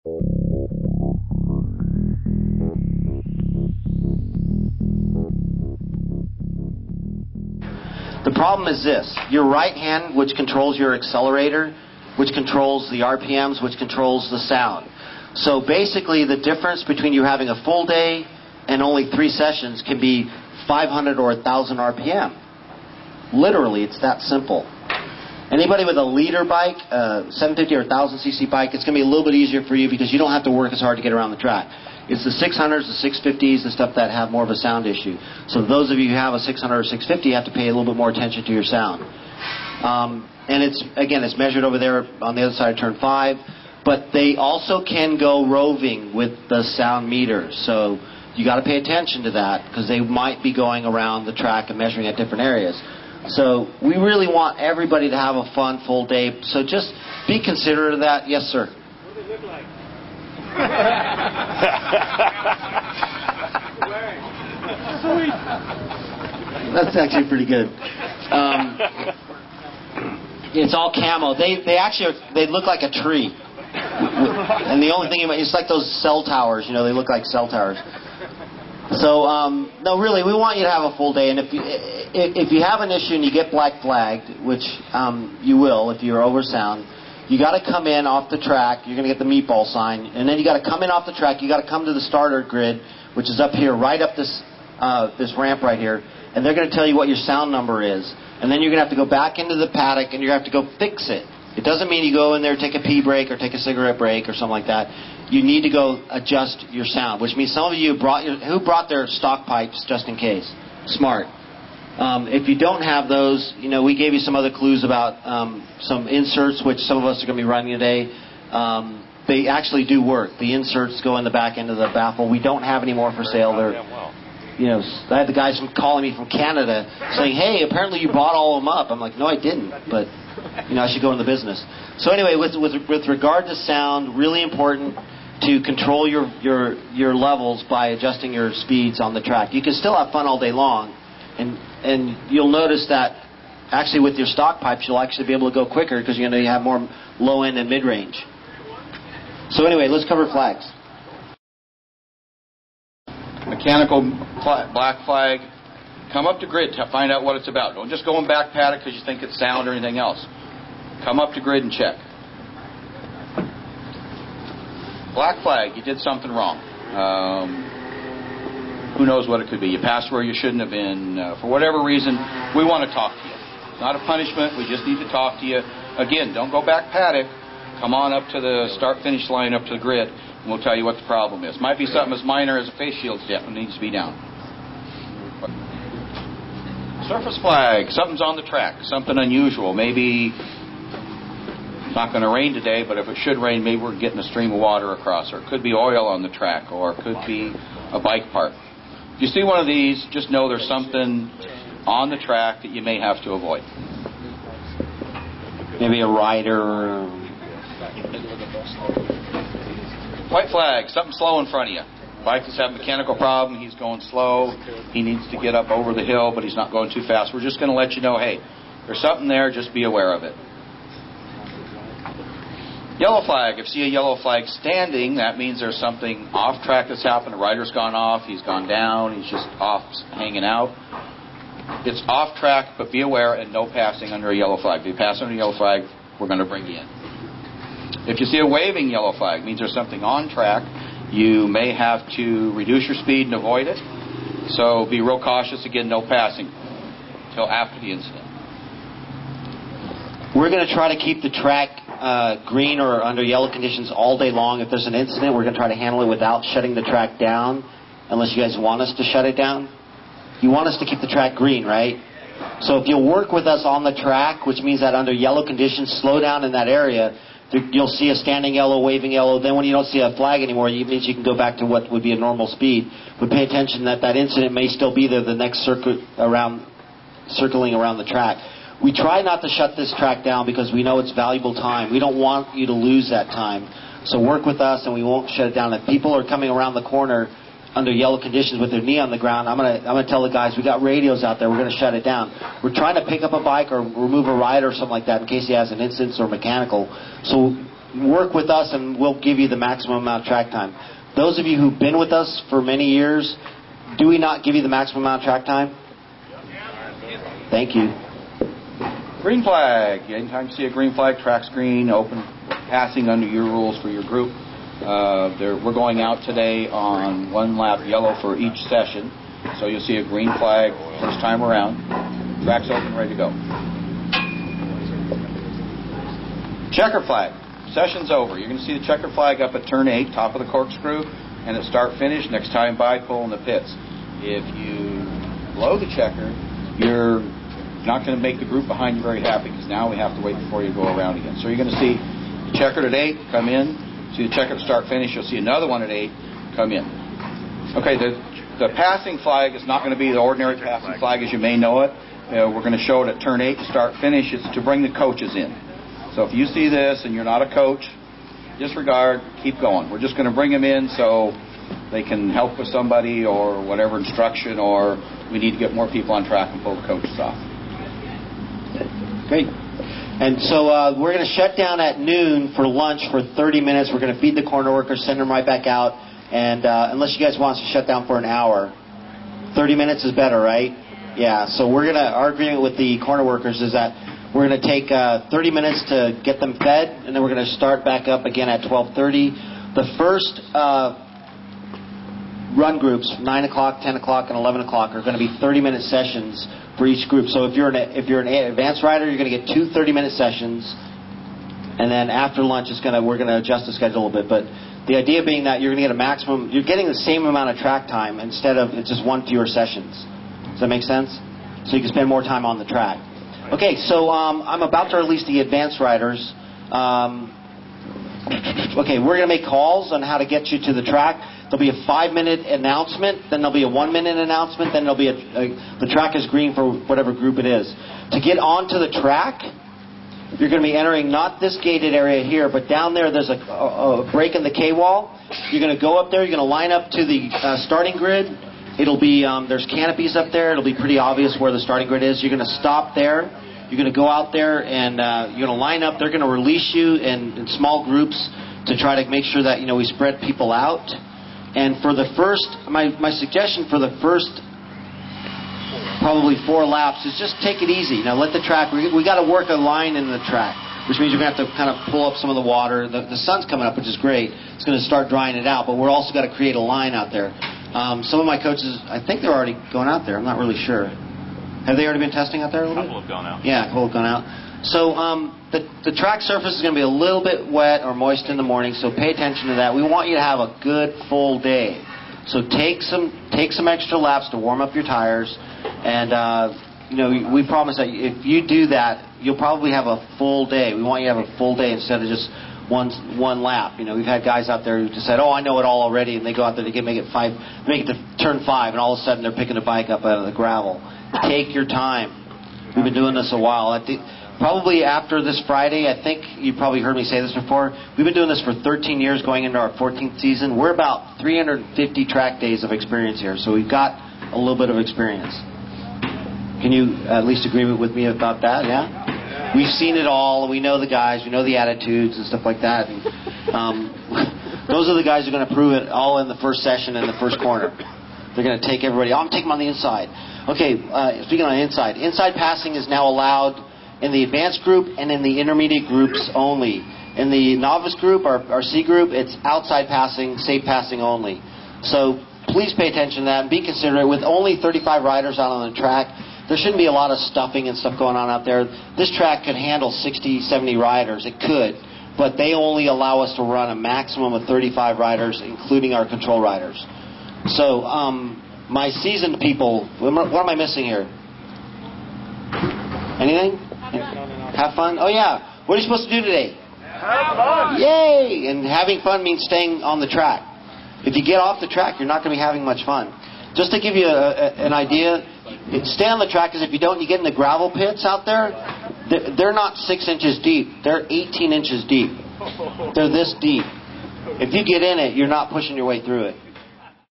The problem is this. Your right hand, which controls your accelerator, which controls the RPMs, which controls the sound. So basically the difference between you having a full day and only 3 sessions can be 500 or 1,000 RPM. Literally, it's that simple. Anybody with a leader bike, 750 or 1,000cc bike, it's going to be a little bit easier for you because you don't have to work as hard to get around the track. It's the 600s, the 650s, the stuff that have more of a sound issue. So those of you who have a 600 or 650 you have to pay a little bit more attention to your sound. And it's measured over there on the other side of turn 5. But they also can go roving with the sound meters. So you got to pay attention to that because they might be going around the track and measuring at different areas. So we really want everybody to have a fun full day. So just be considerate of that. Yes, sir. What do they look like? Sweet. That's actually pretty good. It's all camo. They look like a tree. And the only thing, it's like those cell towers, they look like cell towers. So, no, really, we want you to have a full day. And if you have an issue and you get black flagged, which you will if you're over sound, you got to come in off the track. You're going to get the meatball sign. And then you got to come in off the track. You got to come to the starter grid, which is up here, right up this ramp right here. And they're going to tell you what your sound number is. And then you're going to have to go back into the paddock and you're going to have to go fix it. It doesn't mean you go in there, take a pee break or take a cigarette break or something like that. You need to go adjust your sound, which means some of you who brought their stock pipes just in case. Smart. If you don't have those, we gave you some other clues about some inserts, which some of us are going to be running today. They actually do work. The inserts go in the back end of the baffle. We don't have any more for sale. They're, I had the guys calling me from Canada saying, "Hey, apparently you bought all of them up." I'm like, "No, I didn't, but I should go in the business." So anyway, with regard to sound, really important to control your levels by adjusting your speeds on the track. You can still have fun all day long, and you'll notice that actually with your stock pipes you'll actually be able to go quicker because you have more low end and mid range. So anyway, let's cover flags. Mechanical black flag. Come up to grid to find out what it's about. Don't just go and back paddock because you think it's sound or anything else. Come up to grid and check. Black flag, you did something wrong. Who knows what it could be. You passed where you shouldn't have been. For whatever reason, we want to talk to you. It's not a punishment. We just need to talk to you. Again, don't go back paddock. Come on up to the start-finish line, up to the grid, and we'll tell you what the problem is. Might be something as minor as a face shield step that needs to be down. Surface flag. Something's on the track. Something unusual. Maybe it's not going to rain today, but if it should rain, maybe we're getting a stream of water across. Or it could be oil on the track, or it could be a bike part. If you see one of these, just know there's something on the track that you may have to avoid. Maybe a rider. White flag. Something slow in front of you. Bike is having a mechanical problem. He's going slow. He needs to get up over the hill, but he's not going too fast. We're just going to let you know, hey, there's something there. Just be aware of it. Yellow flag. If you see a yellow flag standing, that means there's something off track that's happened. The rider's gone off. He's gone down. He's just off hanging out. It's off track, but be aware and no passing under a yellow flag. If you pass under a yellow flag, we're going to bring you in. If you see a waving yellow flag, it means there's something on track. You may have to reduce your speed and avoid it. So be real cautious. Again, no passing until after the incident. We're going to try to keep the track green or under yellow conditions all day long. If there's an incident, we're going to try to handle it without shutting the track down, unless you guys want us to shut it down. You want us to keep the track green, right? So if you'll work with us on the track, which means that under yellow conditions, slow down in that area, you'll see a standing yellow, waving yellow. Then when you don't see a flag anymore, it means you can go back to what would be a normal speed. But pay attention that incident may still be there the next circuling around the track. We try not to shut this track down because we know it's valuable time. We don't want you to lose that time. So work with us and we won't shut it down. If people are coming around the corner under yellow conditions with their knee on the ground, I'm gonna tell the guys, we got radios out there, we're going to shut it down. We're trying to pick up a bike or remove a rider or something like that in case he has an incident or mechanical. So work with us and we'll give you the maximum amount of track time. Those of you who've been with us for many years, do we not give you the maximum amount of track time? Thank you. Green flag. Anytime you see a green flag, track's green, open passing under your rules for your group. We're going out today on 1 lap yellow for each session. So you'll see a green flag first time around. Track's open, ready to go. Checker flag. Session's over. You're going to see the checker flag up at turn 8, top of the corkscrew, and at start-finish. Next time by, pull in the pits. If you blow the checker, you're not going to make the group behind you very happy, because now we have to wait before you go around again. So you're going to see the checkered at 8, come in. See the checker at start-finish. You'll see another one at 8, come in. Okay, the passing flag is not going to be the ordinary passing flag as you may know it. We're going to show it at turn 8, start-finish. It's to bring the coaches in. So if you see this and you're not a coach, disregard, keep going. We're just going to bring them in so they can help with somebody or whatever instruction, or we need to get more people on track and pull the coaches off. Great. And so we're going to shut down at noon for lunch for 30 minutes. We're going to feed the corner workers, send them right back out. And unless you guys want us to shut down for an hour, 30 minutes is better, right? Yeah. So our agreement with the corner workers is that we're going to take 30 minutes to get them fed, and then we're going to start back up again at 12:30. The first run groups, 9 o'clock, 10 o'clock, and 11 o'clock, are going to be 30-minute sessions for each group. So if you're an advanced rider, you're going to get 2 30-minute sessions, and then after lunch, we're going to adjust the schedule a little bit. But the idea being that you're going to get a maximum, you're getting the same amount of track time instead of it's just 1 fewer sessions. Does that make sense? So you can spend more time on the track. Okay, so I'm about to release the advanced riders. Okay, we're going to make calls on how to get you to the track. There'll be a 5-minute announcement, then there'll be a 1-minute announcement, then there'll be the track is green for whatever group it is. To get onto the track, you're going to be entering not this gated area here, but down there there's a break in the K-wall. You're going to go up there, you're going to line up to the starting grid. It'll be, there's canopies up there. It'll be pretty obvious where the starting grid is. You're going to stop there. You're going to go out there and you're going to line up. They're going to release you in small groups to try to make sure that, we spread people out. And for the first, my suggestion for the first probably 4 laps is just take it easy. Now let the track, we got to work a line in the track, which means you're going to have to kind of pull up some of the water. The sun's coming up, which is great. It's going to start drying it out, but we're also got to create a line out there. Some of my coaches, I think they're already going out there. I'm not really sure. Have they already been testing out there a little bit? A couple have gone out. Yeah, a couple have gone out. So the track surface is going to be a little bit wet or moist in the morning, so pay attention to that. We want you to have a good full day. So take some extra laps to warm up your tires, and we promise that if you do that, you'll probably have a full day. We want you to have a full day instead of just one lap. We've had guys out there who just said, "Oh, I know it all already," and they go out there, make it to turn 5, and all of a sudden they're picking a bike up out of the gravel. Take your time. We've been doing this a while. I think probably after this Friday, I think you probably heard me say this before. We've been doing this for 13 years, going into our 14th season. We're about 350 track days of experience here, so we've got a little bit of experience. Can you at least agree with me about that? Yeah. We've seen it all, and we know the guys, we know the attitudes and stuff like that. And, those are the guys who are going to prove it all in the first session in the first corner. They're going to take everybody. I'm taking them on the inside. Okay, speaking on the inside. Inside passing is now allowed in the advanced group and in the intermediate groups only. In the novice group, our C group, it's outside passing, safe passing only. So please pay attention to that and be considerate. With only 35 riders out on the track, there shouldn't be a lot of stuffing and stuff going on out there. This track could handle 60, 70 riders. It could. But they only allow us to run a maximum of 35 riders, including our control riders. So, my seasoned people, what am I missing here? Anything? Have fun? Oh, yeah. What are you supposed to do today? Have fun! Yay! And having fun means staying on the track. If you get off the track, you're not going to be having much fun. Just to give you an idea, stay on the track, because if you don't, you get in the gravel pits out there. They're not 6 inches deep. They're 18 inches deep. They're this deep. If you get in it, you're not pushing your way through it.